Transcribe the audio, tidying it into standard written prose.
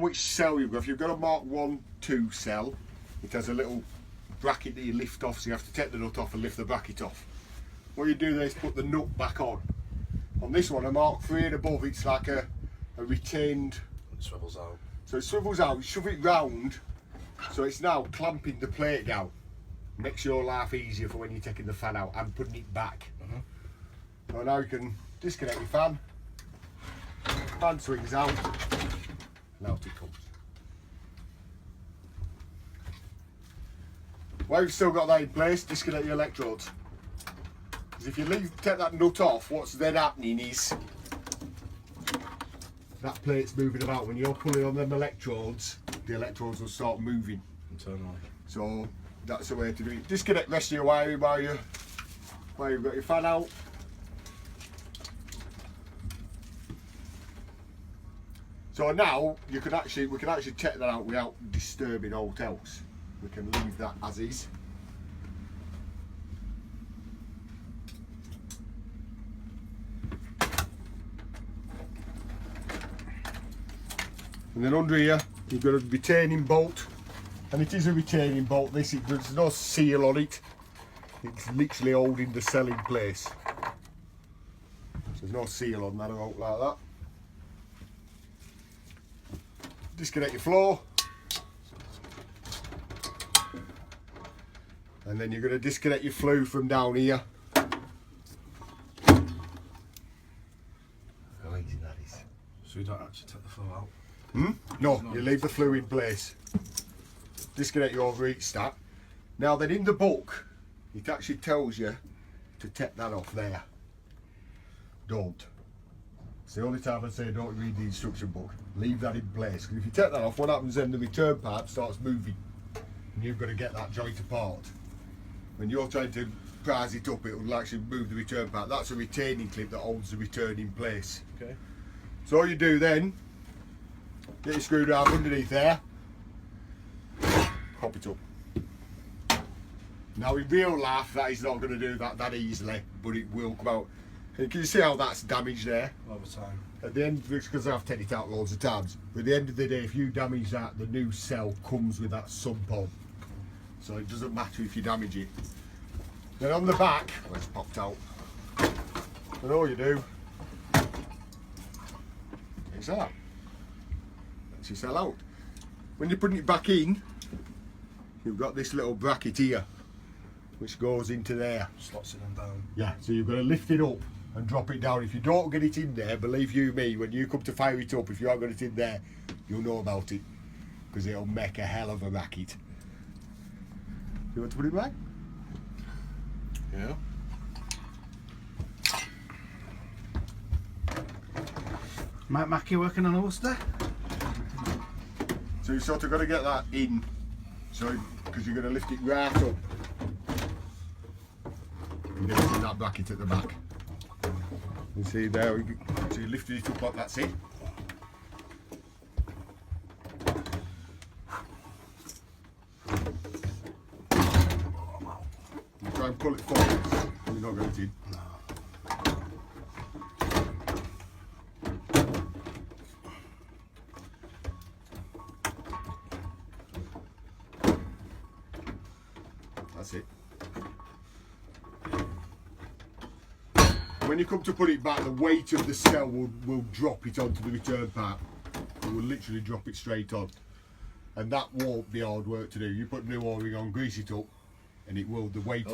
which cell you've got. If you've got a Mark 1, 2 cell, it has a little bracket that you lift off, so you have to take the nut off and lift the bracket off. What you do there is put the nut back on. On this one, a Mark 3 and above, it's like a retained... It swivels out. So it swivels out, you shove it round, so it's now clamping the plate down. Makes your life easier for when you're taking the fan out and putting it back. So now you can disconnect your fan. Fan swings out, and out it comes. While you've still got that in place, disconnect your electrodes. Because if you take that nut off, what's then happening is that plate's moving about. When you're pulling on them electrodes, the electrodes will start moving. Internally. So that's the way to do it. Disconnect the rest of your wiring while you've got your fan out. So now we can actually check that out without disturbing aught else. We can leave that as is. And then under here you've got a retaining bolt, and it is a retaining bolt. There's no seal on it. It's literally holding the cell in place. So there's no seal on that or out like that. Disconnect your floor, and then you're going to disconnect your flue from down here. How easy that is. So you don't actually take the flue out? No, you leave the flue in place. Disconnect your overheat stack. Now then, in the book, it actually tells you to take that off there. Don't. It's the only time I say don't read the instruction book. Leave that in place. Because if you take that off, what happens then, the return part starts moving. And you've got to get that joint apart. When you're trying to prise it up, it will actually move the return part. That's a retaining clip that holds the return in place. Okay. So all you do then, get your screwdriver underneath there, pop it up. Now in real life that is not going to do that easily, but it will come out. And can you see how that's damaged there? Over time. At the end, because I've taken it out loads of times, but at the end of the day, if you damage that, the new cell comes with that sump on. So it doesn't matter if you damage it. Then on the back, well, it's popped out. And all you do is that. That's your cell out. When you're putting it back in, you've got this little bracket here, which goes into there. Slots it in down. Yeah, so you've got to lift it up and drop it down. If you don't get it in there, believe you me, when you come to fire it up, if you haven't got it in there, you'll know about it, because it'll make a hell of a racket. You want to put it back? Yeah. Mike Mackey working on a Worcester. So you sort of got to get that in, so because you're going to lift it right up and get it in that bracket at the back. You see there, so you lifted it up like that's it. You try and pull it forward, you're not going to in. That's it. When you come to put it back, the weight of the cell will drop it onto the return part. It will literally drop it straight on. And that won't be hard work to do. You put new O-ring on, grease it up, and it will, the weight